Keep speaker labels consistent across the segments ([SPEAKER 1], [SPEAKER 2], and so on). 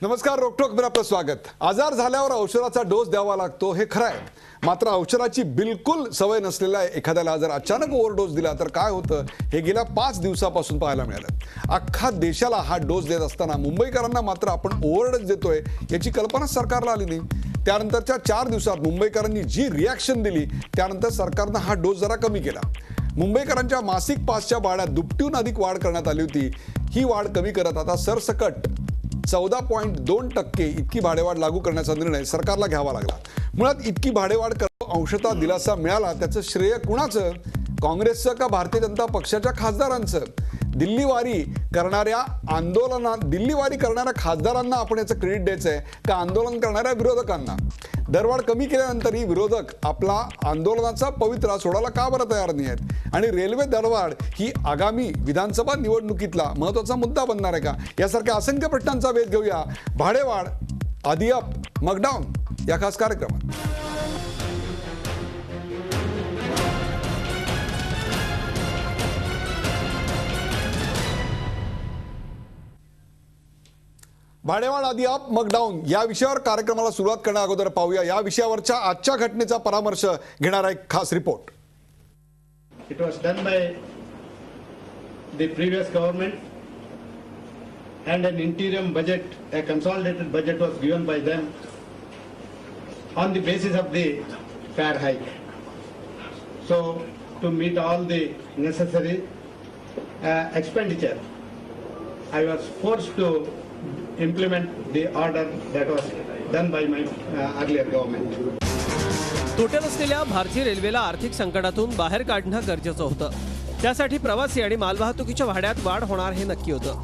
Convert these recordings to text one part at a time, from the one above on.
[SPEAKER 1] नमस्कार, रोकटोक मध्ये आपलं स्वागत। आजार झाल्यावर औषधाचा डोस द्यावा लागतो हे खरं आहे, मात्र औषधाची बिलकुल सवय नसलेल्या एखाद्याला जर अचानक ओव्हरडोस दिला तर काय होतं हे गेल्या 5 दिवसापासून पाहायला मिळालं। अख्खा देशाला हा डोस देत असताना मुंबईकरांना मात्र आपण ओव्हरडोस देतोय याची कल्पना सरकारला आली नाही। त्यानंतरच्या 4 दिवसात मुंबईकरांनी जी रिॲक्शन दिली त्यानंतर सरकारनं हा डोस जरा कमी केला। मुंबईकरांच्या मासिक पासच्या भाड्यात दुपटीहून अधिक वाढ करण्यात आली होती। ही वाढ कमी करत आता सरसकट 14.2% इतकी भाडेवाढ लागू करण्याचा निर्णय सरकारला घ्यावा लागला। मुळात इतकी भाडेवाढ करून अंशतः दिलासा मिळाला त्याचं श्रेय कुणाचं? काँग्रेसचं का भारतीय जनता पक्षाच्या खासदारांचं? दिल्लीवारी करणाऱ्या खासदारांना आपण याचं क्रेडिट द्यायचं आहे का आंदोलन करणाऱ्या विरोधकांना? दरवाढ कमी केल्यानंतरही विरोधक आपला आंदोलनाचा पवित्रा सोडायला का बरं तयार नाही आहेत? आणि रेल्वे दरवाढ ही आगामी विधानसभा निवडणुकीतला महत्त्वाचा मुद्दा बनणार आहे का? यासारख्या असंख्य प्रश्नांचा वेध घेऊया भाडेवाढ आधी अप मग डाऊन या खास कार्यक्रमात। भाडेवाढ आधी अप मग डाऊन या विषयावर कार्यक्रमाला सुरुवात करण्या अगोदर पाहूया या विषयावरच्या आजच्या घटनेचा परामर्श घेणारा एक खास report.
[SPEAKER 2] It was done by the previous government and an interim budget, a consolidated budget was given by them on the basis of the fare hike. So to meet all the necessary expenditure, I was forced to implement the order that was done by my earlier government.
[SPEAKER 3] तोट्यात असलेल्या भारतीय रेल्वेला आर्थिक संकटातून बाहेर काढणं गरजेचं होतं। त्यासाठी प्रवासी आणि मालवाहतुकीच्या भाड्यात वाढ होणार हे नक्की होतं।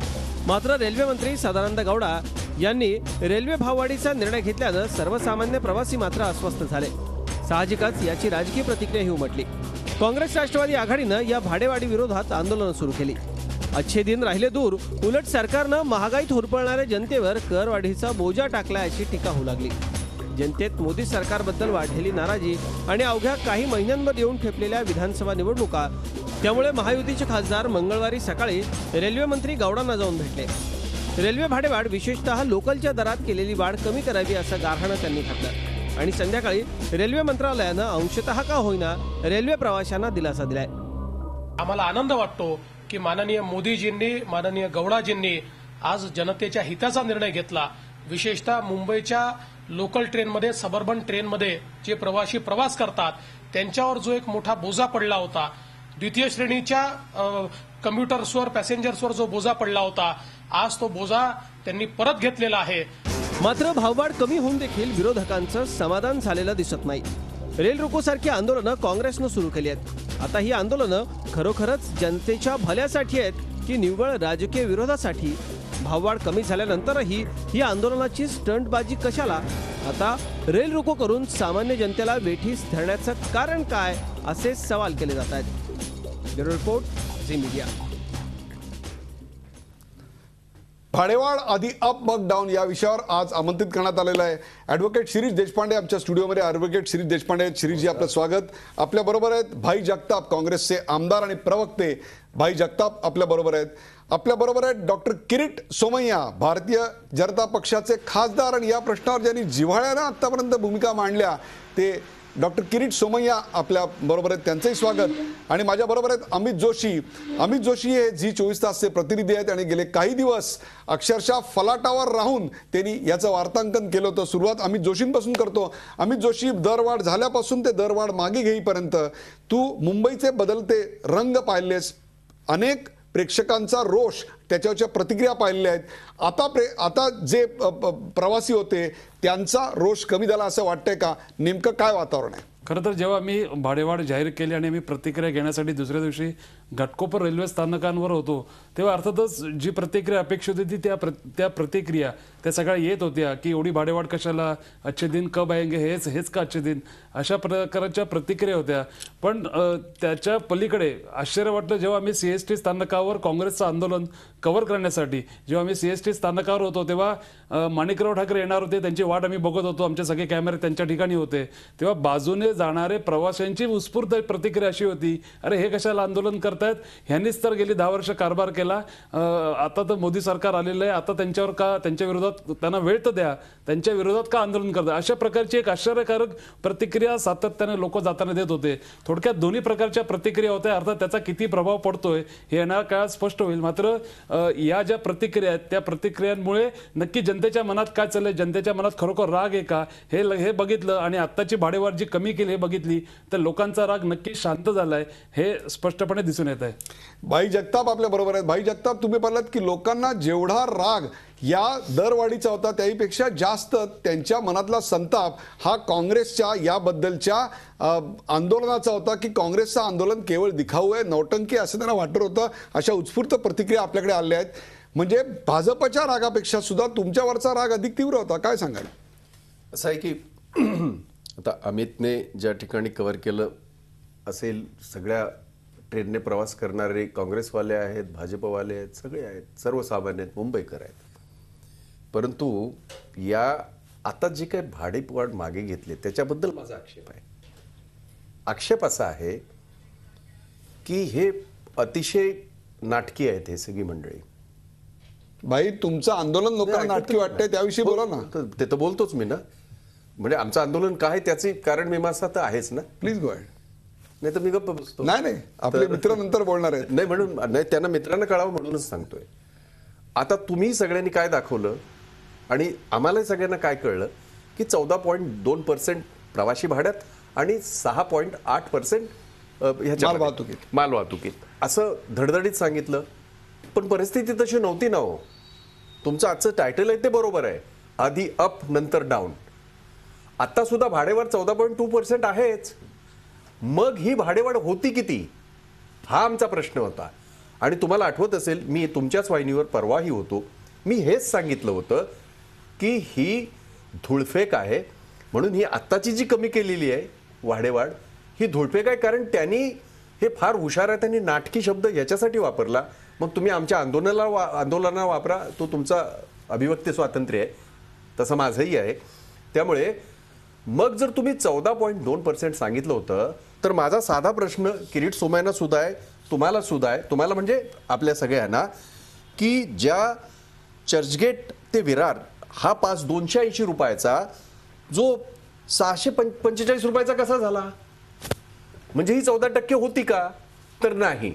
[SPEAKER 3] मात्र रेल्वे मंत्री सदानंद गौडा यांनी रेल्वे भाववाढीचा निर्णय घेतल्यानं सर्वसामान्य प्रवासी मात्र अस्वस्थ झाले। साहजिकच याची राजकीय प्रतिक्रियाही उमटली। काँग्रेस राष्ट्रवादी आघाडीनं या भाडेवाढी विरोधात आंदोलन सुरू केली। अच्छे दिन राहिले दूर, उलट सरकारनं महागाईत होरपळणाऱ्या जनतेवर करवाढीचा बोजा टाकला याची टीका होऊ लागली। जनतेत मोदी सरकारबद्दल वाढलेली नाराजी आणि अवघ्या काही महिन्यांवर येऊन ठेपलेल्या विधानसभा निवडणुका त्यामुळे महायुतीचे खासदार मंगळवारी सकाळी रेल्वे मंत्री गौडांना जाऊन भेटले। रेल्वे भाडेवाढ विशेषतः लोकलच्या दरात केलेली वाढ कमी करावी असं गाऱ्हाणं त्यांनी घातलं आणि संध्याकाळी रेल्वे मंत्रालयानं अंशतः का होईना रेल्वे प्रवाशांना दिलासा दिलाय।
[SPEAKER 4] आम्हाला आनंद वाटतो की माननीय मोदीजींनी, माननीय गौडाजींनी आज जनतेच्या हिताचा निर्णय घेतला। विशेषतः मुंबईच्या लोकल ट्रेनमध्ये, सबर्बन ट्रेनमध्ये जे प्रवासी प्रवास करतात त्यांच्यावर जो एक मोठा बोजा पडला होता, द्वितीय श्रेणीच्या कम्प्युटर्सवर, पॅसेंजर्सवर जो बोजा पडला होता, आज तो बोजा त्यांनी परत घेतलेला आहे।
[SPEAKER 3] मात्र भाववाढ कमी होऊन देखील विरोधकांचं समाधान झालेलं दिसत नाही। रेल रोकोसारखी आंदोलनं काँग्रेसनं सुरू केली आहेत। आता ही आंदोलनं खरोखरच जनतेच्या भल्यासाठी आहेत की निव्वळ राजकीय विरोधासाठी? भाववाढ कमी झाल्यानंतरही ही आंदोलनाची स्टंटबाजी कशाला? आता रेल रोको करून सामान्य जनतेला वेठीस धरण्याचं कारण काय, असे सवाल केले जात आहेत। Bureau report, Zee media.
[SPEAKER 1] भाडेवाढ आधी अप मग डाऊन या विषयावर आज आमंत्रित करण्यात आलेलं आहे ॲडव्होकेट शिरीष देशपांडे आमच्या स्टुडिओमध्ये। ॲडव्होकेट शिरीष देशपांडे आहेत। शिरीषजी, आपलं स्वागत। आपल्या बरोबर आहेत भाई जगताप, काँग्रेसचे आमदार आणि प्रवक्ते भाई जगताप आपल्या बरोबर आहेत। आपल्या बरोबर आहेत डॉक्टर किरीट सोमय्या, भारतीय जनता पक्षाचे खासदार आणि या प्रश्नावर ज्यांनी जिव्हाळ्यानं आतापर्यंत भूमिका मांडल्या ते डॉक्टर किरीट सोमय्या आपल्या बरोबर आहेत, त्यांचंही स्वागत। आणि माझ्या बरोबर आहेत अमित जोशी। अमित जोशी हे झी 24 तासचे प्रतिनिधी आहेत आणि गेले काही दिवस अक्षरशः फलाटावर राहून त्यांनी याचं वार्तांकन केलं होतं। सुरुवात अमित जोशींपासून करतो। अमित जोशी, दरवाढ झाल्यापासून ते दरवाढ मागे घेईपर्यंत तू मुंबईचे बदलते रंग पाहिलेस, अनेक प्रेक्षकांचा रोष, त्याच्यावरच्या प्रतिक्रिया पाहिलेल्या आहेत। आता जे प्रवासी होते त्यांचा रोष कमी झाला असं वाटतंय का? नेमकं काय वातावरण आहे?
[SPEAKER 5] खरं तर जेव्हा मी भाडेवाढ जाहीर केली आणि मी प्रतिक्रिया घेण्यासाठी दुसऱ्या दिवशी घाटकोपर रेल्वे स्थानकांवर होतो तेव्हा अर्थातच जी प्रतिक्रिया अपेक्षित होती त्या प्रतिक्रिया त्या सगळ्या येत होत्या की एवढी भाडेवाढ कशाला, अच्छे दिन कब आएंगे, हेच का अच्छे दिन, अशा प्रकारच्या प्रतिक्रिया होत्या। पण त्याच्या पलीकडे आश्चर्य वाटलं जेव्हा आम्ही CST स्थानकावर काँग्रेसचं आंदोलन कव्हर करण्यासाठी जेव्हा आम्ही CST स्थानकावर होतो तेव्हा माणिकराव ठाकरे येणार होते, त्यांची वाट आम्ही बघत होतो, आमचे सगळे कॅमेरे त्यांच्या ठिकाणी होते। तेव्हा बाजूने जाणारे प्रवाशांची उत्स्फूर्त प्रतिक्रिया अशी होती, अरे हे कशाला आंदोलन करतात, करतायत. ह्यांनीच तर गेली 10 वर्ष कारभार केला. आता तर मोदी सरकार आलेलं आहे, आता त्यांच्यावर का, त्यांच्या विरोधात त्यांना वेळ तर द्या, त्यांच्या विरोधात का आंदोलन करतात, अशा प्रकारची एक आश्चर्यकारक प्रतिक्रिया सातत्याने लोक जाताना देत होते. थोडक्यात दोन्ही प्रकारच्या प्रतिक्रिया होत्या. अर्थात त्याचा किती प्रभाव पडतोय हे येणाऱ्या काळात स्पष्ट होईल. मात्र या ज्या प्रतिक्रिया आहेत त्या प्रतिक्रियांमुळे नक्की जनतेच्या मनात काय चाललंय, जनतेच्या मनात खरोखर राग आहे का हे बघितलं आणि आत्ताची भाडेवाढ जी कमी केली हे बघितली तर लोकांचा राग नक्की शांत झालाय हे स्पष्टपणे दिसून येत आहे.
[SPEAKER 1] भाई जगताप आपल्या बरोबर आहेत. भाई जगताप, तुम्ही पाहिलात की लोकांना जेवढा राग या दरवाढीचा होता त्याहीपेक्षा जास्त त्यांच्या मनातला संताप हा काँग्रेसच्या याबद्दलच्या आंदोलनाचा होता की काँग्रेसचं आंदोलन केवळ दिखाऊ आहे, नौटंकी असं त्यांना वाटत होतं. अशा उत्स्फूर्त प्रतिक्रिया आपल्याकडे आल्या आहेत. म्हणजे भाजपच्या रागापेक्षा सुद्धा तुमच्यावरचा राग अधिक तीव्र होता. काय सांगाल?
[SPEAKER 6] असं आहे की आता अमितने ज्या ठिकाणी कव्हर केलं असेल, सगळ्या ट्रेनने प्रवास करणारे काँग्रेसवाले आहेत, भाजपवाले आहेत, सगळे आहेत, सर्वसामान्य आहेत, मुंबईकर आहेत. परंतु या आता जे काही भाडेवाढ मागे घेतले त्याच्याबद्दल माझा आक्षेप आहे. आक्षेप असा आहे की हे अतिशय नाटकी आहेत हे सगळी मंडळी.
[SPEAKER 1] भाई तुमचं आंदोलन लोकांना नाटकी वाटतंय त्याविषयी बोला ना.
[SPEAKER 6] ते तर बोलतोच मी ना. म्हणजे आमचं आंदोलन काय त्याची कारण मीमांसा तर आहेच ना.
[SPEAKER 1] Please go ahead.
[SPEAKER 6] नाही तर मी गप्प बसतो.
[SPEAKER 1] नाही आपले मित्र नंतर बोलणार आहेत.
[SPEAKER 6] नाही म्हणून नाही, त्यांना मित्रांना कळावं म्हणूनच सांगतोय. आता तुम्ही सगळ्यांनी काय दाखवलं आणि आम्हाला सगळ्यांना काय कळलं की 14.2% प्रवासी भाड्यात आणि 6.8% माल वाहतुकीत असं धडधडीत सांगितलं. पण परिस्थिती तशी नव्हती ना हो. तुमचं आजचं टायटल आहे ते बरोबर आहे, आधी अप नंतर डाऊन. आता सुद्धा भाडेवाढ 14.2% आहेच. मग ही भाडेवाढ होती किती हा आमचा प्रश्न होता. आणि तुम्हाला आठवत असेल मी तुमच्याच वाहिनीवर परवाही होतो, मी हेच सांगितलं होतं की ही धुळफेक आहे. म्हणून ही आत्ताची जी कमी केलेली आहे भाडेवाढ ही धुळफेक आहे. कारण त्यांनी हे फार हुशार आहे, त्यांनी नाटकी शब्द याच्यासाठी वापरला. मग तुम्ही आमच्या आंदोलनाला वापरा, तो तुमचा अभिव्यक्ती स्वातंत्र्य आहे, तसं माझंही आहे. त्यामुळे मग जर तुम्ही 14.2% सांगितलं होतं तर माझा साधा प्रश्न किरीट सोमय्यांना सुद्धा आहे, तुम्हाला सुद्धा आहे, तुम्हाला म्हणजे आपल्या सगळ्यांना, की ज्या चर्चगेट ते विरार हा पास 280 रुपयाचा जो 645 रुपयाचा कसा झाला? म्हणजे ही 14% होती का? तर नाही.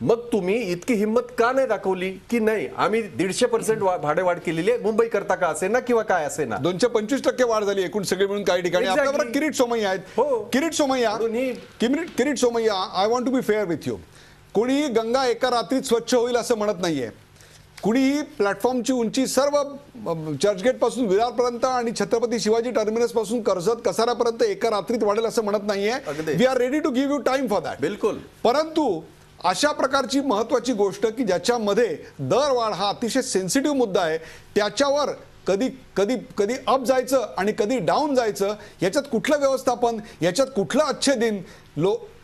[SPEAKER 6] मग तुम्ही इतकी हिंमत का नाही दाखवली की नाही आम्ही 150% भाडेवाढ केलेली आहे, मुंबई करता का असे ना किंवा काय असे ना.
[SPEAKER 1] 225% वाढ झाली एकूण सगळे मिळून काही ठिकाणी.
[SPEAKER 6] Exactly.
[SPEAKER 1] आपल्याबरोबर किरीट सोमय्या आहेत.
[SPEAKER 6] हो.
[SPEAKER 1] Kirit Somaiya, I want to be fair with you. कुणीही गंगा एका रात्रीत स्वच्छ होईल असं म्हणत नाहीये. कुणीही प्लॅटफॉर्मची उंची सर्व चर्चगेट पासून विरारपर्यंत आणि छत्रपती शिवाजी टर्मिनस पासून कर्जत कसारापर्यंत एका रात्रीत वाढेल असं म्हणत नाहीये. We are ready to give you time for that.
[SPEAKER 6] बिलकुल.
[SPEAKER 1] परंतु अशा प्रकारची महत्वाची गोष्ट की ज्याच्यामध्ये दरवाढ हा अतिशय सेन्सिटिव्ह मुद्दा आहे, त्याच्यावर कधी कधी कधी अप जायचं आणि कधी डाऊन जायचं, याच्यात कुठलं व्यवस्थापन, याच्यात कुठलं अच्छे दिन.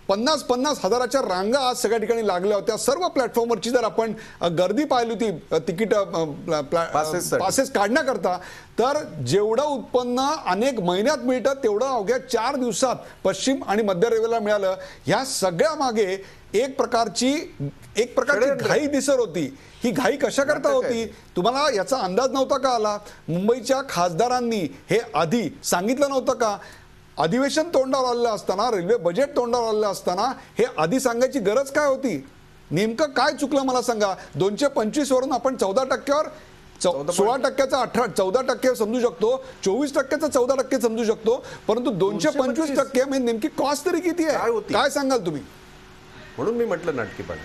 [SPEAKER 1] 50-50 हजाराच्या रांगा आज सगळ्या ठिकाणी लागल्या होत्या. सर्व प्लॅटफॉर्मवरची जर आपण गर्दी पाहिली होती तिकीट पासेस काढण्याकरता, तर जेवढं उत्पन्न अनेक महिन्यात मिळतं तेवढं अवघ्या 4 दिवसात पश्चिम आणि मध्य रेल्वेला मिळालं. ह्या सगळ्या मागे एक प्रकारची घाई दिसत होती. ही घाई कशा करता होती तुम्हाला याचा अंदाज नव्हता का आला? मुंबईच्या खासदारांनी हे आधी सांगितलं नव्हतं का? अधिवेशन तोंडावर आलेलं असताना, रेल्वे बजेट तोंडावर आलेलं असताना हे आधी सांगायची गरज काय होती? नेमकं काय चुकलं मला सांगा. 225 वरून आपण 14%वर 16%चा 14% समजू शकतो, 24%चा 14% समजू शकतो, परंतु 225% म्हणजे नेमकी कॉस्ट तरी किती आहे काय सांगाल तुम्ही?
[SPEAKER 6] म्हणून मी म्हटलं नाटकीपणा.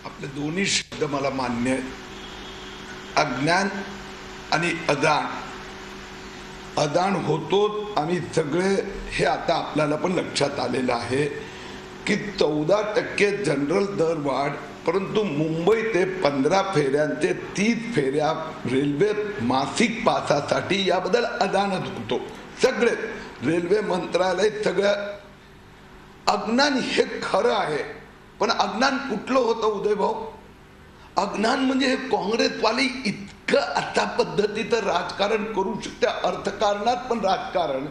[SPEAKER 7] आपले दोन्ही शब्द मला मान्य आहेत. अज्ञान आणि अदान होतो. आम्ही सगळे हे आता आपल्याला पण लक्षात आलेलं आहे की 14% जनरल दर वाढ, परंतु मुंबई ते 15 फेऱ्यांचे 30 फेऱ्या रेल्वे मासिक पासासाठी याबद्दल अदानच होतो. सगळे रेल्वे मंत्रालय सगळं अज्ञान हे खरं आहे. पण अज्ञान कुठलं होतं उदय भाऊ? अज्ञान म्हणजे हे काँग्रेसवाले इतकं अशा पद्धतीचं राजकारण करू शकते, अर्थकारणात पण राजकारण,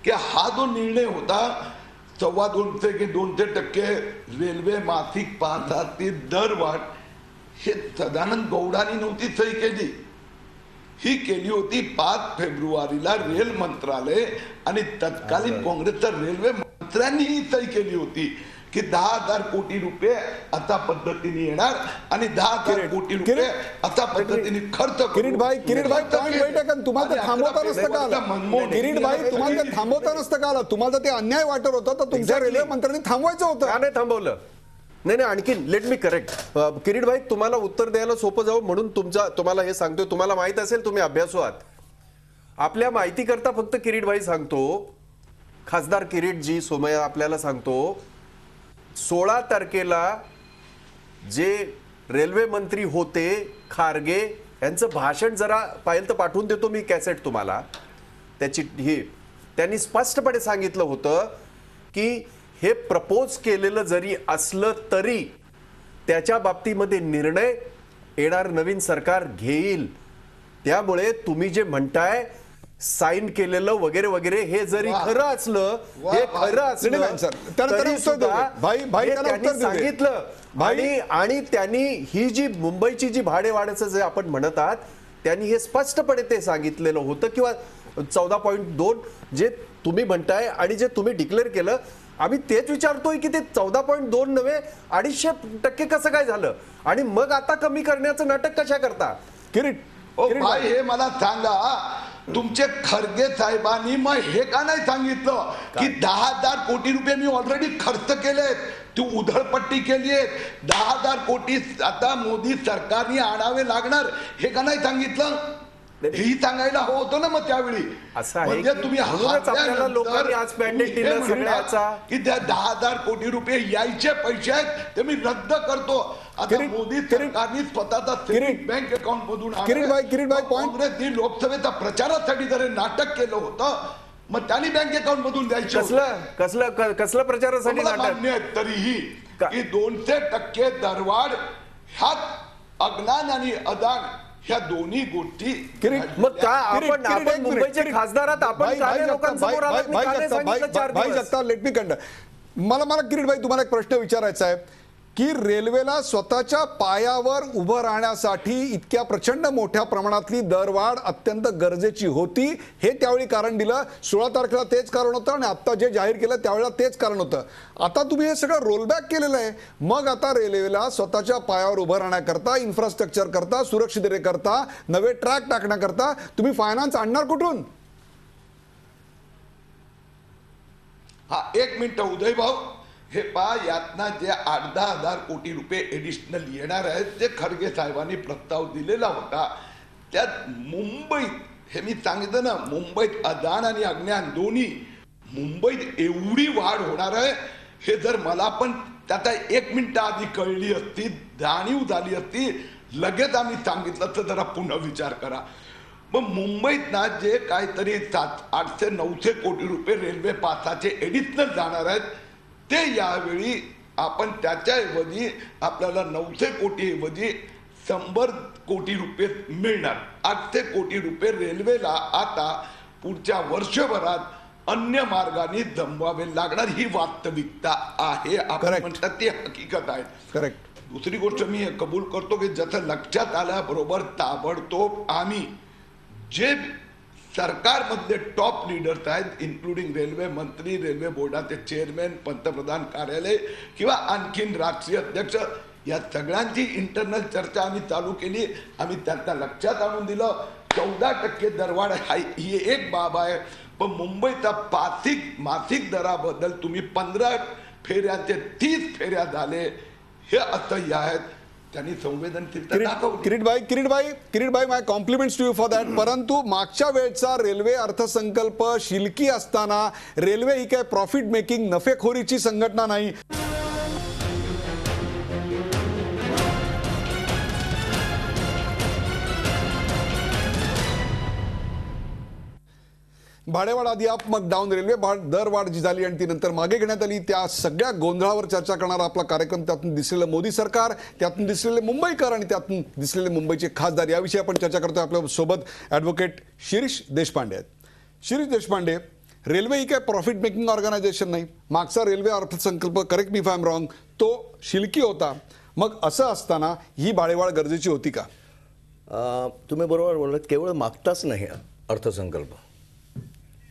[SPEAKER 7] की हा जो निर्णय होता 2.25 की 2% रेल्वे मासिक पासातील दरवाढ हे सदानंद गौडांनी नव्हती सही केली, ही केली होती 5 फेब्रुवारीला रेल मंत्रालय आणि तत्कालीन काँग्रेसच्या रेल्वे मंत्र्यांनी ही सही केली होती की 10,000 कोटी रुपये अशा पद्धतीने येणार आणि 10,000 कोटी रुपये अशा पद्धतीने खर्च करू.
[SPEAKER 1] किरीटभाई पॉईंट वेट आहे, तुम्हाला ते थांबवता नसतं का आलं? किरीटभाई तुम्हाला ते थांबवता नसतं का आलं? तुम्हाला ते अन्याय वाटत होता तर तुमच्या रेल्वे मंत्र्यांनी थांबवायचं होतं.
[SPEAKER 6] का नाही थांबवलं? नाही आणखी लेट मी करेक्ट. किरीट भाई, तुम्हाला उत्तर द्यायला सोपं जावं म्हणून तुम्हाला हे सांगतोय. तुम्हाला माहित असेल, तुम्ही अभ्यासू आहात. आपल्या माहिती करता फक्त किरीट भाई सांगतो, खासदार किरीट जी सोमय्या आपल्याला सांगतो, 16 तारखेला जे रेल्वे मंत्री होते खारगे यांचं भाषण जरा पाहिलं तर पाठवून देतो मी कॅसेट तुम्हाला. त्याची ही त्यांनी स्पष्टपणे सांगितलं होतं की हे प्रपोज केलेलं जरी असलं तरी त्याच्या बाबतीमध्ये निर्णय येणार नवीन सरकार घेईल. त्यामुळे तुम्ही जे म्हणताय साइन केलेलं वगैरे वगैरे हे जरी खरं असलं, हे खरं असलं तरी सुद्धा त्यांनी सांगितलं. आणि त्यांनी ही जी मुंबईची जी भाडेवाढीचं जे आपण म्हणत आहात त्यांनी हे स्पष्टपणे ते सांगितलेलं होतं. किंवा 14.2 जे तुम्ही म्हणताय आणि जे तुम्ही डिक्लेअर केलं, आम्ही तेच विचारतोय की ते 14.2 नव्हे 250% कसं काय झालं आणि मग आता कमी करण्याचं नाटक कशा करता?
[SPEAKER 1] किरीट
[SPEAKER 7] भाई हे मला सांगा, तुमचे खरगे साहेबांनी मग हे का नाही सांगितलं की 10,000 कोटी रुपये मी ऑलरेडी खर्च केलेत, ती उधळपट्टी केली आहे, 10,000 कोटी आता मोदी सरकारने आणावे लागणार, हे का नाही सांगितलं? हेही सांगायला हवं होतं ना मग त्यावेळी.
[SPEAKER 6] असं आहे
[SPEAKER 7] म्हणजे तुम्ही
[SPEAKER 6] म्हणूनच आपल्याला लोकांनी आज mandate दिलं सगळ्याचा
[SPEAKER 7] की त्या 10,000 कोटी रुपये यायचे पैसे आहेत ते मी रद्द करतो. आता मोदी सरकारने स्वतःचा बँक अकाउंट मधून काँग्रेसने लोकसभेचा प्रचारासाठी जर हे नाटक केलं होतं मग त्यांनी बँक अकाउंट मधून द्यायचं.
[SPEAKER 6] कसलं प्रचारासाठी नाटक?
[SPEAKER 7] मान्य आहे तरीही की 200% दरवाढ ह्यात अज्ञान आणि अदान ह्या दोन्ही गोष्टी.
[SPEAKER 6] मग का आपण मुंबईचे खासदार आहात, आपण सारे लोकांसमोर आलात, मी का नाही सांगितलं 4
[SPEAKER 1] भाई
[SPEAKER 6] दिवस?
[SPEAKER 1] जगताप, लेट मी मला किरीट भाई तुम्हाला एक प्रश्न विचारायचा आहे की रेल्वेला स्वतःच्या पायावर उभं राहण्यासाठी इतक्या प्रचंड मोठ्या प्रमाणातली दरवाढ अत्यंत गरजेची होती, हे त्यावेळी कारण दिलं. 16 तारखेला तेच कारण होतं आणि आता जे जाहीर केलं त्यावेळेला तेच कारण होतं. आता तुम्ही हे सगळं रोलबॅक केलेलं आहे. मग आता रेल्वेला स्वतःच्या पायावर उभं राहण्याकरता, इन्फ्रास्ट्रक्चर करता, सुरक्षिततेकरता, नवे ट्रॅक टाकण्याकरता तुम्ही फायनान्स आणणार कुठून?
[SPEAKER 7] हा 1 मिनिट उदय भाऊ, हे यातना जे 8-10,000 कोटी रुपये एडिशनल येणार आहेत ते खरगे साहेबांनी प्रस्ताव दिलेला होता. त्यात मुंबईत, हे मी सांगितलं ना, मुंबईत अदान आणि अज्ञान दोन्ही, मुंबईत एवढी वाढ होणार आहे हे जर मला पण त्याचा 1 मिनिट आधी कळली असती, जाणीव झाली असती, लगेच आम्ही सांगितलं तर जरा पुन्हा विचार करा. मग मुंबईत ना जे काहीतरी 800-900 कोटी रुपये रेल्वे पासाचे एडिशनल जाणार आहेत ते यावेळी आपण त्याच्याऐवजी आपल्याला 900 कोटी ऐवजी 100 कोटी रुपये मिळणार. 800 कोटी रुपये रेल्वेला आता पुढच्या वर्षभरात अन्य मार्गाने जमवावे लागणार, ही वास्तविकता आहे. आपण म्हणतात ती हकीकत आहे.
[SPEAKER 1] करेक्ट.
[SPEAKER 7] दुसरी गोष्ट मी कबूल करतो की जसं लक्षात आल्याबरोबर ताबडतोब आम्ही जे सरकारमधले टॉप लीडर्स आहेत, इन्क्लुडिंग रेल्वे मंत्री, रेल्वे बोर्डाचे चेअरमॅन, पंतप्रधान कार्यालय किंवा आणखीन राष्ट्रीय अध्यक्ष, या सगळ्यांची इंटरनल चर्चा आम्ही चालू केली. आम्ही त्यांना लक्षात आणून दिलं 14% दरवाढ ही एक बाब आहे, पण मुंबईचा मासिक दराबद्दल तुम्ही 15 फेऱ्यांचे 30 फेऱ्या झाले, हे असह्य आहेत. त्यांनी संवेदनशीलता दाखवली.
[SPEAKER 1] Kirit bhai my compliments to you for that. परंतु मागच्या वेळचा रेल्वे अर्थसंकल्प शिलकी असताना रेल्वे ही काय प्रॉफिट मेकिंग नफेखोरीची संघटना नाही. भाडेवाढ आधी अप मग डाऊन, रेल्वे दरवाढ जी झाली आणि ती नंतर मागे घेण्यात आली, त्या सगळ्या गोंधळावर चर्चा करणारा आपला कार्यक्रम, त्यातून दिसलेलं मोदी सरकार, त्यातून दिसलेले मुंबईकर आणि त्यातून दिसलेले मुंबईचे खासदार, याविषयी आपण चर्चा करतोय. आपल्या सोबत ॲडव्होकेट शिरीष देशपांडे आहेत. शिरीष देशपांडे, रेल्वे ही काय प्रॉफिट मेकिंग ऑर्गनायझेशन नाही. मागचा रेल्वे अर्थसंकल्प, correct me if I am wrong, तो शिल्की होता. मग असं असताना ही भाडेवाढ गरजेची होती का?
[SPEAKER 8] तुम्ही बरोबर बोललात. केवळ मागताच नाही अर्थसंकल्प,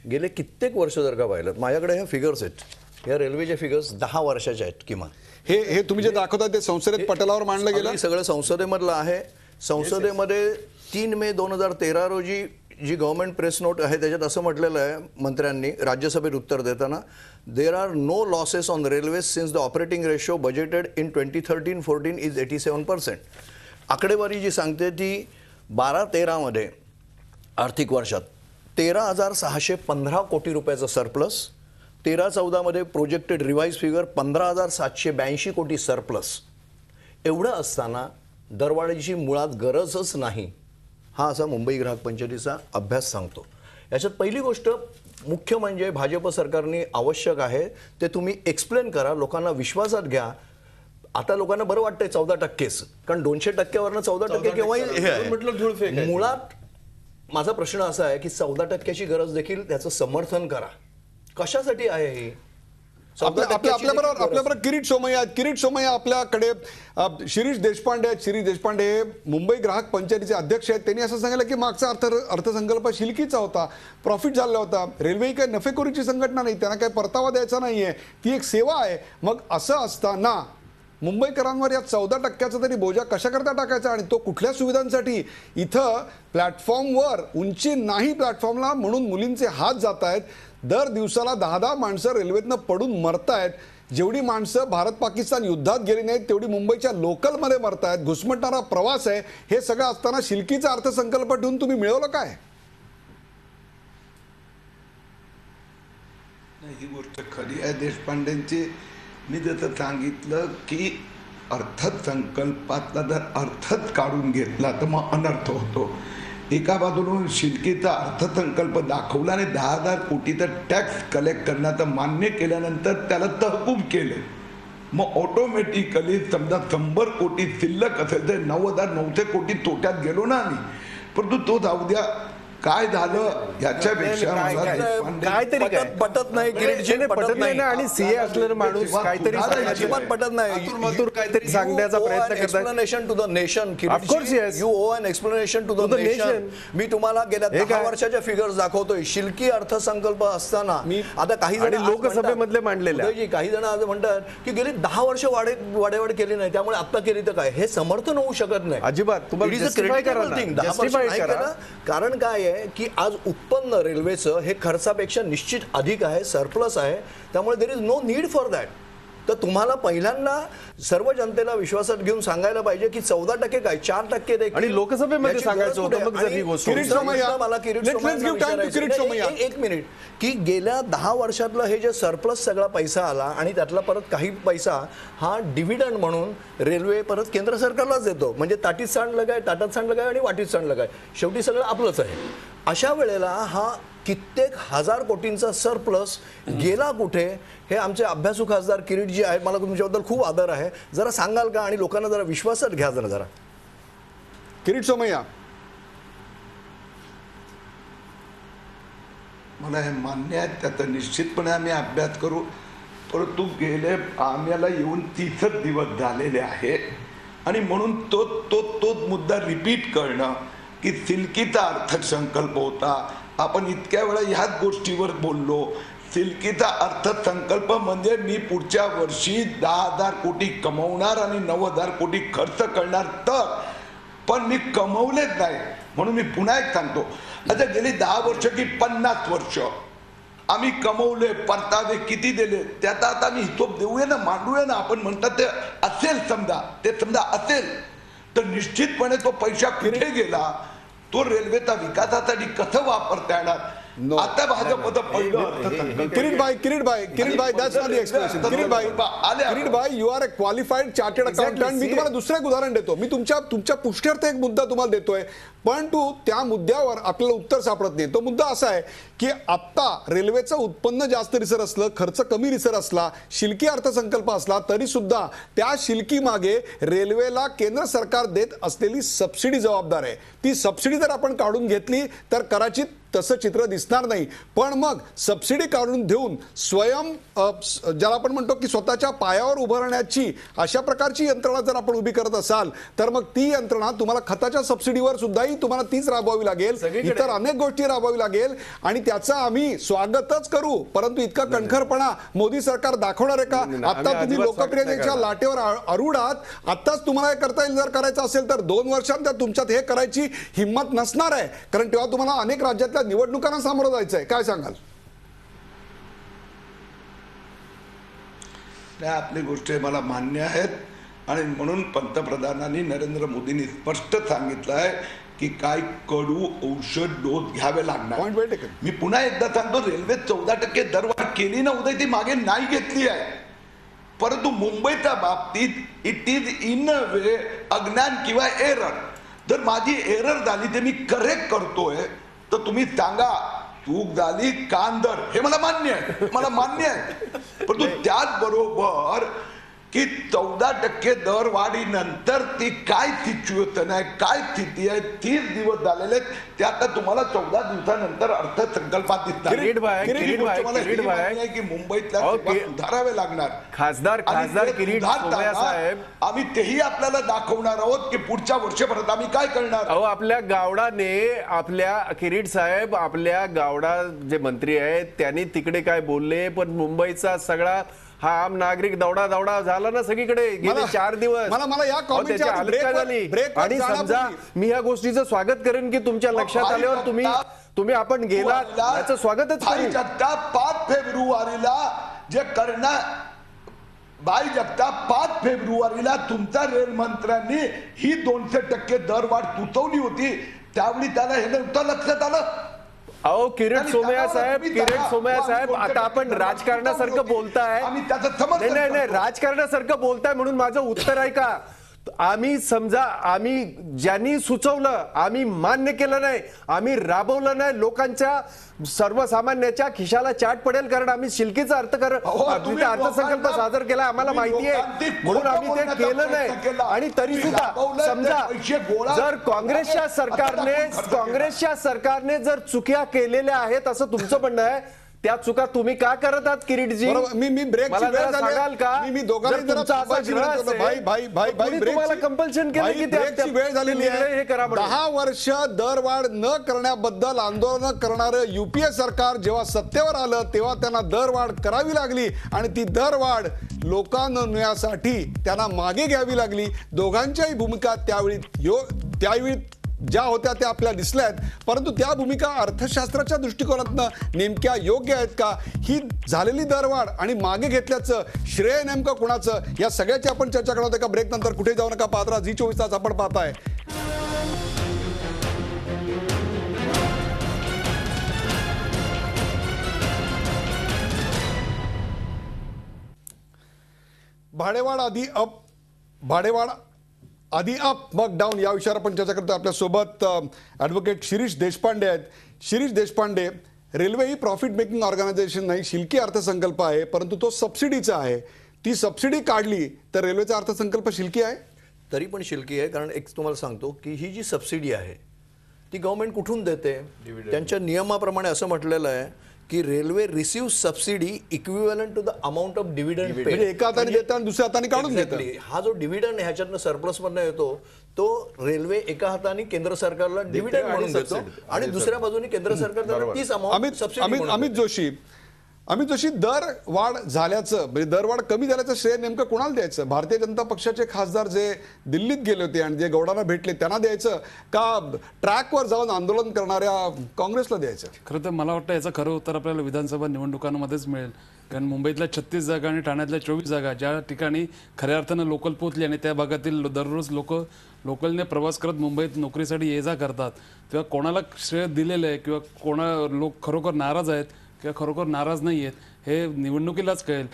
[SPEAKER 8] गेले कित्येक वर्ष जर का पाहिलं, माझ्याकडे ह्या फिगर्स आहेत, ह्या रेल्वेच्या फिगर्स 10 वर्षाच्या आहेत किमान.
[SPEAKER 1] हे तुम्ही जे दाखवता ते संसदेत पटलावर मांडलं गेलं.
[SPEAKER 8] हे सगळं संसदेमधलं आहे. संसदेमध्ये 3 मे 2013 रोजी जी गव्हर्नमेंट प्रेस नोट आहे त्याच्यात असं म्हटलेलं आहे मंत्र्यांनी राज्यसभेत उत्तर देताना, there are no losses on railway since the operating ratio budgeted in 2013-14 is 87%. आकडेवारी जी सांगते ती 12-13 मध्ये आर्थिक वर्षात 13,615 कोटी रुपयाचं सरप्लस, 13-14 मध्ये प्रोजेक्टेड रिवाइज फिगर 15,782 कोटी सरप्लस. एवढं असताना दरवाढीची मुळात गरजच नाही, हा असा मुंबई ग्राहक पंचायतीचा अभ्यास सांगतो. याच्यात पहिली गोष्ट मुख्य म्हणजे भाजप सरकारने आवश्यक आहे ते तुम्ही एक्सप्लेन करा, लोकांना विश्वासात घ्या. आता लोकांना बरं वाटतंय 14%, कारण 200%वरनं 14% केव्हाही हे आहे. मुळात माझा प्रश्न असा आहे की 14%ची गरज देखील त्याचं समर्थन करा. कशासाठी आहे ही?
[SPEAKER 1] आपल्याबरोबर किरीट सोमय्या आहेत. किरीट सोमय्या आपल्याकडे शिरीष देशपांडे आहेत. शिरीष देशपांडे हे मुंबई ग्राहक पंचायतीचे अध्यक्ष आहेत. त्यांनी असं सांगितलं की मागचा अर्थसंकल्प शिल्कीचा होता, प्रॉफिट झाला होता. रेल्वे ही काही नफेखोरीची संघटना नाही, त्यांना काही परतावा द्यायचा नाहीये, ती एक सेवा आहे. मग असं असताना मुंबईकरांवर या 14%चा तरी बोजा कशाकरता टाकायचा, आणि तो कुठल्या सुविधांसाठी? इथं प्लॅटफॉर्मवर उंची नाही प्लॅटफॉर्मला म्हणून मुलींचे हात जात आहेत. दर दिवसाला 10 माणसं रेल्वेतनं पडून मरतायत. जेवढी माणसं भारत पाकिस्तान युद्धात गेली नाहीत तेवढी मुंबईच्या लोकलमध्ये मरतायत. घुसमटणारा प्रवास आहे. हे सगळं असताना शिल्कीचा अर्थसंकल्प ठेवून तुम्ही मिळवलं काय?
[SPEAKER 7] ही गोष्ट खरी आहे देशपांडेंची. मी जसं सांगितलं की अर्थसंकल्पातला जर अर्थच काढून घेतला तर मग अनर्थ होतो. एका बाजूला शिल्कीचा अर्थसंकल्प दाखवला आणि 10,000 कोटीचा टॅक्स कलेक्ट करण्याचं मान्य केल्यानंतर त्याला तहकूब केलं. मग ऑटोमॅटिकली समजा 100 कोटी शिल्लक असेल तर 9,900 कोटी तोट्यात गेलो ना आम्ही. परंतु तो जाऊ द्या, काय झालं याच्यापेक्षा
[SPEAKER 8] काहीतरी पटत नाही. पटत नाही आणि सीए असलेला माणूस काहीतरी अजिबात पटत नाही.
[SPEAKER 9] काहीतरी सांगण्याचा प्रयत्न करतात.
[SPEAKER 8] Explanation to the nation.
[SPEAKER 9] Of course yes,
[SPEAKER 8] you owe an explanation to the nation. मी तुम्हाला गेल्या 10 वर्षाच्या फिगर्स दाखवतोय. शिल्की अर्थसंकल्प असताना आता काही जण
[SPEAKER 9] लोकसभेमधले मांडलेले,
[SPEAKER 8] काही जण आज म्हणतात की गेली 10 वर्ष वाढेवाढ केली नाही त्यामुळे आता केली तर काय, हे समर्थन होऊ शकत नाही
[SPEAKER 9] अजिबात.
[SPEAKER 8] कारण काय की आज उत्पन्न रेल्वेचं हे खर्चापेक्षा निश्चित अधिक आहे, सरप्लस आहे. त्यामुळे there is no need for that. तर तुम्हाला पहिल्यांदा सर्व जनतेला विश्वासात घेऊन सांगायला पाहिजे की 14% काय 4% देखील
[SPEAKER 9] आणि लोकसभेमध्ये सांगायचं होतं. मग जर ही गोष्ट
[SPEAKER 8] मला एक मिनिट की गेल्या 10 वर्षातलं हे जे सरप्लस सगळा पैसा आला आणि त्यातला परत काही पैसा हा डिव्हिडंड म्हणून रेल्वे परत केंद्र सरकारलाच देतो. म्हणजे ताटीत सांडलं काय, ताटात सांडलं काय आणि वाटीत सांडलं काय, शेवटी सगळं आपलंच आहे. अशा वेळेला हा कित्येक हजार कोटींचा सरप्लस गेला कुठे, हे आमचे अभ्यासू खासदार किरीट जी आहेत, मला तुमच्याबद्दल खूप आदर आहे, जरा सांगाल का? आणि लोकांना जरा विश्वासात घ्या जरा.
[SPEAKER 1] किरीट सोमय्या,
[SPEAKER 7] मला हे मान्य आहे, त्याचा निश्चितपणे आम्ही अभ्यास करू. परंतु गेले आम्हाला येऊन 30 दिवस झालेले आहे आणि म्हणून तोच मुद्दा रिपीट करणं की सिल्कीचा अर्थसंकल्प होता. आपण इतक्या वेळा ह्याच गोष्टीवर बोललो. सिल्कीचा अर्थसंकल्प म्हणजे मी पुढच्या वर्षी 10,000 कोटी कमवणार आणि 9,000 कोटी खर्च करणार. तर पण मी कमवलेच नाही म्हणून मी पुन्हा एक सांगतो, आता गेली 10 वर्ष की 50 वर्ष आम्ही कमवले, परतावे किती दिले त्याचा आता आम्ही हिशोब देऊया ना, मांडूया ना. आपण म्हणतात ते असेल, समजा असेल तर निश्चितपणे तो पैसा कुठे गेला, तो रेल्वेचा विकासासाठी कसं वापरता येणार. आता भाजपचं पहिलं
[SPEAKER 1] Kirit bhai you are a qualified chartered accountant. मी तुम्हाला दुसरं एक उदाहरण देतो. मी तुमच्या पुष्ट्यार्थ एक मुद्दा तुम्हाला देतोय. परंतु त्या मुद्द्यावर आपल्याला उत्तर सापडत नाही. तो मुद्दा असा आहे की आत्ता रेल्वेचं उत्पन्न जास्त रिसर असलं, खर्च कमी रिसर असला, शिल्की अर्थसंकल्प असला तरी सुद्धा त्या शिल्की मागे रेल्वेला केंद्र सरकार देत असलेली सबसिडी जबाबदार आहे. ती सबसिडी जर आपण काढून घेतली तर कदाचित तसं चित्र दिसणार नाही. पण मग सबसिडी काढून देऊन स्वयं ज्याला आपण म्हणतो की स्वतःच्या पायावर उभं राहण्याची अशा प्रकारची यंत्रणा जर आपण उभी करत असाल तर मग ती यंत्रणा तुम्हाला खताच्या सबसिडीवर सुद्धाही तुम्हाला तीच राबवावी लागेल, इतर अनेक गोष्टी राबवावी लागेल आणि त्याचं आम्ही स्वागतच करू. परंतु इतका कणखरपणा मोदी सरकार दाखवणार आहे का? आता तुम्ही लोकप्रियतेच्या लाटेवर आरूढ आहात. आत्ताच तुम्हाला हे करता येईल. जर करायचं असेल तर 2 वर्षांत तुमच्यात हे करायची हिंमत नसणार आहे, कारण तेव्हा तुम्हाला अनेक राज्यातल्या निवडणुकांना सामोरं जायचं आहे. काय सांगाल?
[SPEAKER 7] आपली गोष्ट मला मान्य आहेत आणि म्हणून पंतप्रधानांनी नरेंद्र मोदींनी स्पष्ट सांगितलं आहे की काय कडू औषध डोस घ्यावे लागणार. मी पुन्हा एकदा सांगतो, रेल्वे 14% दरवाढ केली ना उदय, ती मागे नाही घेतली आहे. परंतु मुंबईच्या बाबतीत इट इज इन अ वे अज्ञान किंवा एरर. जर माझी एरर झाली ते मी करेक्ट करतोय तर तुम्ही सांगा चूक झाली कांदर, हे मला मान्य आहे, मला मान्य आहे. परंतु त्याचबरोबर की 14% दरवाढीनंतर ती काय सिच्युएशन आहे, काय स्थिती आहे, 30 दिवस झालेले ते आता तुम्हाला 14 दिवसानंतर अर्थसंकल्पात दिसणार. की मुंबईतल्या सुधारावे लागणार.
[SPEAKER 9] खासदार किरीट सोमय्या साहेब,
[SPEAKER 7] आम्ही तेही आपल्याला दाखवणार आहोत की पुढच्या वर्षभरात आम्ही काय करणार.
[SPEAKER 9] अहो आपल्या गावडाने, आपल्या किरीट साहेब, आपल्या गावडा जे मंत्री आहेत त्यांनी तिकडे काय बोलले, पण मुंबईचा सगळा हा आम नागरिक दौडा झाला ना सगळीकडे गेले 4 दिवस.
[SPEAKER 1] मला या कॉमेंटच्या
[SPEAKER 9] आणि समजा मी या गोष्टीचं स्वागत करेन की तुमच्या लक्षात आल्यावर तुम्ही आपण गेला याचं स्वागतच करू.
[SPEAKER 7] 5 फेब्रुवारीला जे करणार भाई जगताप 5 फेब्रुवारीला तुमच्या रेल मंत्र्यांनी ही 200% दरवाढ सुचवली होती. त्यावेळी त्याला हे नव्हतं लक्षात आलं.
[SPEAKER 9] अहो किरीट सोमय्या साहेब, आता आपण राजकारणासारखं बोलताय. नाही, राजकारणासारखं बोलताय म्हणून माझं उत्तर आहे का? आम्ही ज्यांनी सुचवलं आम्ही मान्य केलं नाही, आम्ही राबवलं नाही, लोकांच्या सर्वसामान्याच्या खिशाला चाट पडेल कारण आम्ही शिल्कीचा अर्थसंकल्प सादर केला, आम्हाला माहिती आहे म्हणून आम्ही ते केलं नाही. आणि तरी सुद्धा समजा जर काँग्रेसच्या सरकारने जर चुक्या केलेल्या आहेत असं तुमचं म्हणणं आहे, त्या चुका तुम्ही का करत आहात किरीटजी?
[SPEAKER 1] मी ब्रेकची वेळ
[SPEAKER 9] सांगाल का?
[SPEAKER 1] मी दोघांनी
[SPEAKER 9] तुम्हाला कंपल्शन केलं की
[SPEAKER 1] ब्रेकची वेळ झालेली आहे.
[SPEAKER 9] हे करा.
[SPEAKER 1] 10 वर्ष दरवाढ न करण्याबद्दल आंदोलन करणारं युपीए सरकार जेव्हा सत्तेवर आलं तेव्हा त्यांना दरवाढ करावी लागली आणि ती दरवाढ लोकांसाठी त्यांना मागे घ्यावी लागली. दोघांच्याही भूमिका त्यावेळी ज्या होत्या त्या आपल्याला दिसल्या आहेत, परंतु त्या भूमिका अर्थशास्त्राच्या दृष्टिकोनातनं नेमक्या योग्य आहेत का? ही झालेली दरवाढ आणि मागे घेतल्याचं श्रेय नेमकं कुणाचं, या सगळ्याची आपण चर्चा करणार आहोत. एका ब्रेक नंतर कुठे जाऊ नका, पाहत राहा झी 24 तास. आपण पाहताय भाडेवाढ आधी अप मग डाऊन या विषयावर आपण चर्चा करतो. आपल्यासोबत ॲडव्होकेट शिरीष देशपांडे आहेत. शिरीष देशपांडे, रेल्वे ही प्रॉफिट मेकिंग ऑर्गनायझेशन नाही, शिल्की अर्थसंकल्प आहे, परंतु तो सबसिडीचा आहे. ती सबसिडी काढली तर रेल्वेचा अर्थसंकल्प शिल्की आहे?
[SPEAKER 8] तरी पण शिल्की आहे, कारण एक तुम्हाला सांगतो की ही जी सबसिडी आहे ती गव्हर्नमेंट कुठून देते? त्यांच्या नियमाप्रमाणे असं म्हटलेलं आहे की railway receive subsidy equivalent to the amount of dividend paid.
[SPEAKER 1] म्हणजे एका हाताने देतं आणि दुसऱ्या हाताने काढून देतं.
[SPEAKER 8] हा जो डिव्हिडंड ह्याच्यातनं सरप्लस मधनं येतो तो रेल्वे एका हाताने केंद्र सरकारला डिव्हिडंड म्हणून देतो आणि दुसऱ्या बाजूने केंद्र सरकार तीच अमाऊंट सबसिडी.
[SPEAKER 1] अमित जोशी, दर वाढ झाल्याचं म्हणजे दरवाढ कमी झाल्याचं श्रेय नेमकं कोणाला द्यायचं? भारतीय जनता पक्षाचे खासदार जे दिल्लीत गेले होते आणि जे गौडांना भेटले त्यांना द्यायचं का ट्रॅकवर जाऊन आंदोलन करणाऱ्या काँग्रेसला द्यायचं?
[SPEAKER 5] खरं तर मला वाटतं याचं खरं उत्तर आपल्याला विधानसभा निवडणुकांमध्येच मिळेल. कारण मुंबईतल्या 36 जागा आणि ठाण्यातल्या 24 जागा ज्या ठिकाणी खऱ्या अर्थानं लोकल पोहोचली आणि त्या भागातील दररोज लोकलने प्रवास करत मुंबईत नोकरीसाठी ये जा करतात, तेव्हा कोणाला श्रेय दिलेलं आहे किंवा लोक खरोखर नाराज आहेत किंवा खरोखर नाराज नाही आहेत हे निवडणुकीलाच कळेल.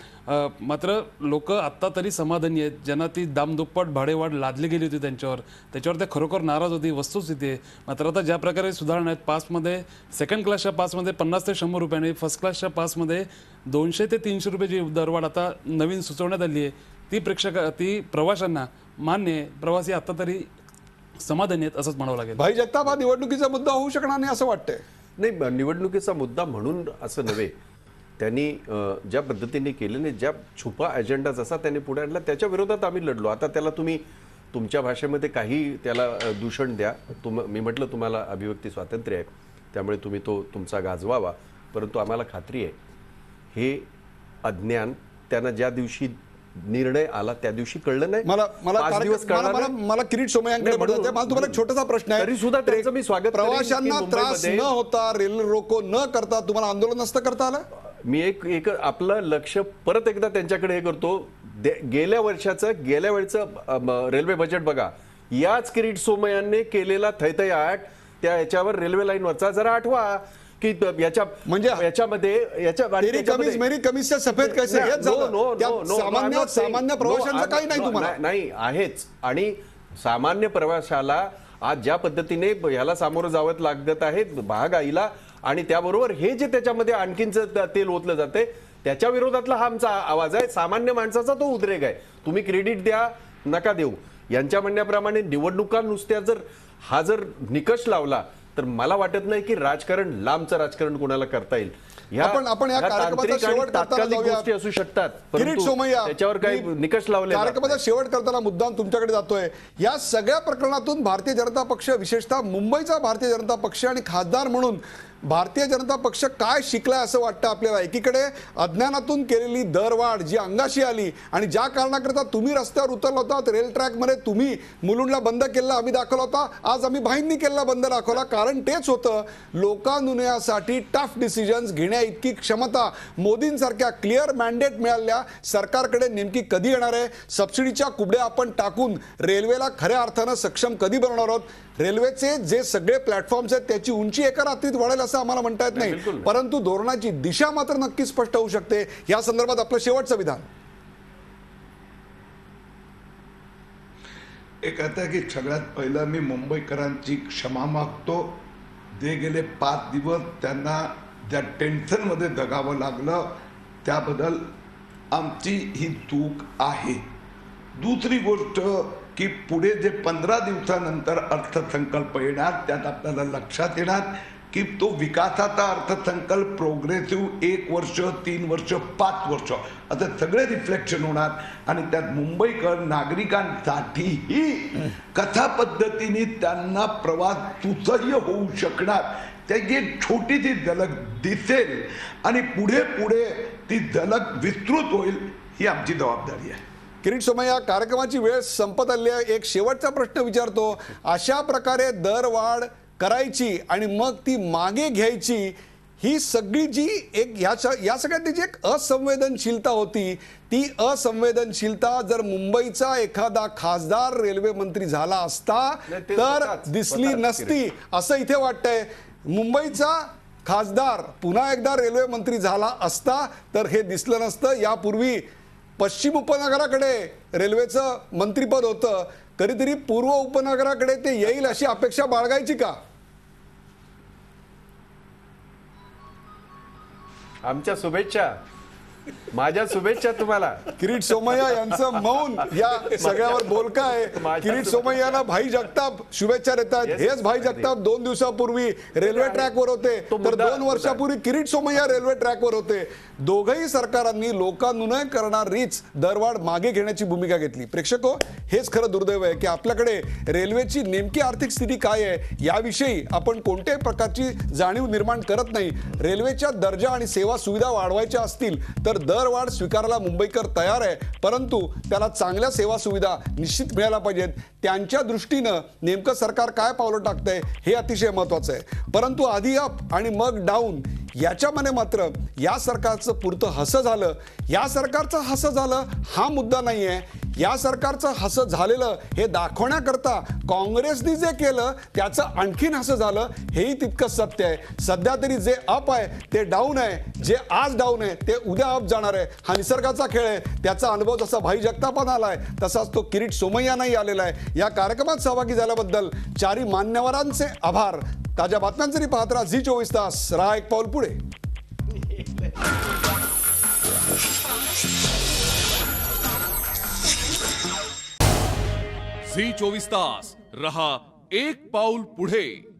[SPEAKER 5] मात्र लोक आत्ता तरी समाधानी आहेत. ज्यांना ती दामदुप्पट भाडेवाढ लादली गेली होती त्याच्यावर ते खरोखर नाराज होती, वस्तुस्थिती आहे. मात्र आता ज्या प्रकारे सुधारणा आहेत, पासमध्ये सेकंड क्लासच्या पासमध्ये 50 ते 100 रुपये आणि फर्स्ट क्लासच्या पासमध्ये 200 ते 300 रुपयाची दरवाढ आता नवीन सुचवण्यात आली आहे. ती प्रवाशांना मान्य आहे. प्रवासी आता तरी समाधानी आहेत असंच म्हणावं लागेल.
[SPEAKER 1] भाई जगताप, हा निवडणुकीचा मुद्दा होऊ शकणार नाही असं वाटतंय?
[SPEAKER 6] नाही, निवडणुकीचा मुद्दा म्हणून असं नव्हे. त्यांनी ज्या पद्धतीने केलेले ज्या छुपा अजेंडा जसा त्यांनी पुढे आणला त्याच्या विरोधात आम्ही लढलो. आता त्याला तुम्ही तुमच्या भाषेमध्ये काही त्याला दूषण द्या. मी म्हटलं तुम्हाला अभिव्यक्ती स्वातंत्र्य आहे, त्यामुळे तुम्ही तो तुमचा गाजवावा. परंतु आम्हाला खात्री आहे हे अज्ञान त्यांना ज्या दिवशी निर्णय आला त्या दिवशी कळलं नाही.
[SPEAKER 1] मला किरीट सोमय्यांकडे मला तुम्हाला एक छोटासा प्रश्न आहे.
[SPEAKER 6] तरी सुद्धा त्यांचं मी स्वागत करेन की
[SPEAKER 1] प्रवाशांना त्रास न होता, रेल्वे रोको न करता तुम्हाला आंदोलन नसतं करता आलं?
[SPEAKER 6] मी एक आपलं लक्ष परत एकदा त्यांच्याकडे हे करतो. गेल्या वेळचं रेल्वे बजेट बघा. याच किरीट सोमय्यांनी केलेला थैथयाट त्या याच्यावर रेल्वे लाईनवरचा जरा आठवा की
[SPEAKER 1] सामान्य प्रवाशांचं काही नाही तुम्हाला?
[SPEAKER 6] नाही आहेच. आणि सामान्य प्रवाशाला आज ज्या पद्धतीने ह्याला सामोरं जावं लागत आहे महागाईला, आणि त्याबरोबर हे जे त्याच्यामध्ये आणखीनच तेल ओतलं जाते त्याच्या विरोधातला हा आमचा आवाज आहे. सामान्य माणसाचा तो उद्रेक आहे. तुम्ही क्रेडिट द्या नका देऊ, यांच्या म्हणण्याप्रमाणे निवडणुका नुसत्या जर निकष लावला तर मला वाटत नाही की राजकारण लांबचं राजकारण कोणाला करता येईल.
[SPEAKER 1] आपण या कार्यक्रमाचा शेवट करताना
[SPEAKER 6] गोष्टी असू शकतात,
[SPEAKER 1] किरीट सोमय्या,
[SPEAKER 6] त्याच्यावर काही निकष लावले.
[SPEAKER 1] कार्यक्रमाचा शेवट करताना मुद्दाम तुमच्याकडे जातोय. या सगळ्या प्रकरणातून भारतीय जनता पक्ष, विशेषतः मुंबईचा भारतीय जनता पक्ष आणि खासदार म्हणून भारतीय जनता पक्ष काय शिकलाय असं वाटतं आपल्याला? एकीकडे अज्ञानातून केलेली दरवाढ जी अंगाशी आली आणि ज्या कारणाकरता तुम्ही रस्त्यावर उतरला होतात, रेल ट्रॅकमध्ये तुम्ही मुलुंडला बंद केला आम्ही दाखवला होता, आज आम्ही भाईंनी केलेला बंद दाखवला. कारण तेच होतं, लोकानुनयासाठी टफ डिसिजन्स घेण्या इतकी क्षमता मोदींसारख्या क्लिअर मॅन्डेट मिळालेल्या सरकारकडे नेमकी कधी येणार आहे? सबसिडीच्या कुबड्या आपण टाकून रेल्वेला खऱ्या अर्थानं सक्षम कधी बनवणार आहोत? रेल्वेचे जे सगळे प्लॅटफॉर्म्स आहेत त्याची उंची एका रात्रीत वाढेल असं आम्हाला म्हणता येत नाही, परंतु धोरणाची दिशा मात्र नक्की स्पष्ट होऊ शकते. या संदर्भात आपलं शेवटचं विधान.
[SPEAKER 7] एक आता की सगळ्यात पहिलं मी मुंबईकरांची क्षमा मागतो. ते गेले 5 दिवस त्यांना ज्या टेन्शनमध्ये जगावं लागलं त्याबद्दल आमची ही चूक आहे. दुसरी गोष्ट की पुढे जे 15 दिवसानंतर अर्थसंकल्प येणार त्यात आपल्याला लक्षात येणार की तो विकासाचा अर्थसंकल्प प्रोग्रेसिव्ह 1 वर्ष, 3 वर्ष, 5 वर्ष आता सगळे रिफ्लेक्शन होणार. आणि त्यात मुंबईकर नागरिकांसाठीही कशा पद्धतीने त्यांना प्रवास सुसह्य होऊ शकणार त्याची एक छोटीशी झलक दिसेल आणि पुढे पुढे ती झलक विस्तृत होईल, ही आमची जबाबदारी आहे.
[SPEAKER 1] किरीट सोमय्या, कार्यक्रमाची वेळ संपत आली आहे. एक शेवटचा प्रश्न विचारतो. अशा प्रकारे दरवाढ करायची आणि मग ती मागे घ्यायची, ही सगळी जी एक या सगळ्यात जी एक असंवेदनशीलता होती, ती असंवेदनशीलता जर मुंबईचा एखादा खासदार रेल्वे मंत्री झाला असता तर दिसली नसती असं इथे वाटतंय. मुंबईचा खासदार पुन्हा एकदा रेल्वे मंत्री झाला असता तर हे दिसलं नसतं. यापूर्वी पश्चिम उपनगराकडे रेल्वेचं मंत्रीपद होतं, कधीतरी पूर्व उपनगराकडे ते येईल अशी अपेक्षा बाळगायची का?
[SPEAKER 6] आमच्या शुभेच्छा, माझ्या शुभेच्छा तुम्हाला.
[SPEAKER 1] किरीट सोमय्या यांचं मौन या सगळ्यावर बोलका आहे. किरीट सोमय्याला भाई जगताप शुभेच्छा देतात. हेच भाई जगताप 2 दिवसापूर्वी रेल्वे ट्रॅकवर होते, तर 2 वर्षापूर्वी किरीट सोमय्या रेल्वे ट्रॅकवर होते. दोघंही सरकारांनी लोकानुनय करणारीच दरवाढ मागे घेण्याची भूमिका घेतली. प्रेक्षको, हेच खरं दुर्दैव आहे की आपल्याकडे रेल्वेची नेमकी आर्थिक स्थिती काय आहे याविषयी आपण कोणत्याही प्रकारची जाणीव निर्माण करत नाही. रेल्वेच्या दर्जा आणि सेवा सुविधा वाढवायच्या असतील तर दरवाढ स्वीकारायला मुंबईकर तयार आहे, परंतु त्याला चांगल्या सेवा सुविधा निश्चित मिळायला पाहिजेत. त्यांच्या दृष्टीनं नेमकं सरकार काय पावलं टाकतंय हे अतिशय महत्त्वाचं आहे. परंतु आधी अप आणि मग डाऊन याच्यामध्ये मात्र या सरकारचं पुरतं हसं झालं, या सरकारचं हसं झालं हा मुद्दा नाही आहे. या सरकारचं हसं झालेलं हे दाखवण्याकरता काँग्रेसने जे केलं त्याचं आणखीन हसं झालं हेही तितकंच सत्य आहे. सध्या तरी जे अप आहे ते डाऊन आहे, जे आज डाऊन आहे ते उद्या अप जाणार आहे. हा निसर्गाचा खेळ आहे. त्याचा अनुभव जसा भाई जगतापांना आलाय तसाच तो किरीट सोमय्यांनाही आलेला आहे. या कार्यक्रमात सहभागी झाल्याबद्दल चारही मान्यवरांचे आभार. ताज्या बातम्यांसाठी पाहत राहा झी 24 तास. राहा एक पाऊल पुढे.
[SPEAKER 10] झी 24 तास रहा एक पाऊल पुढे.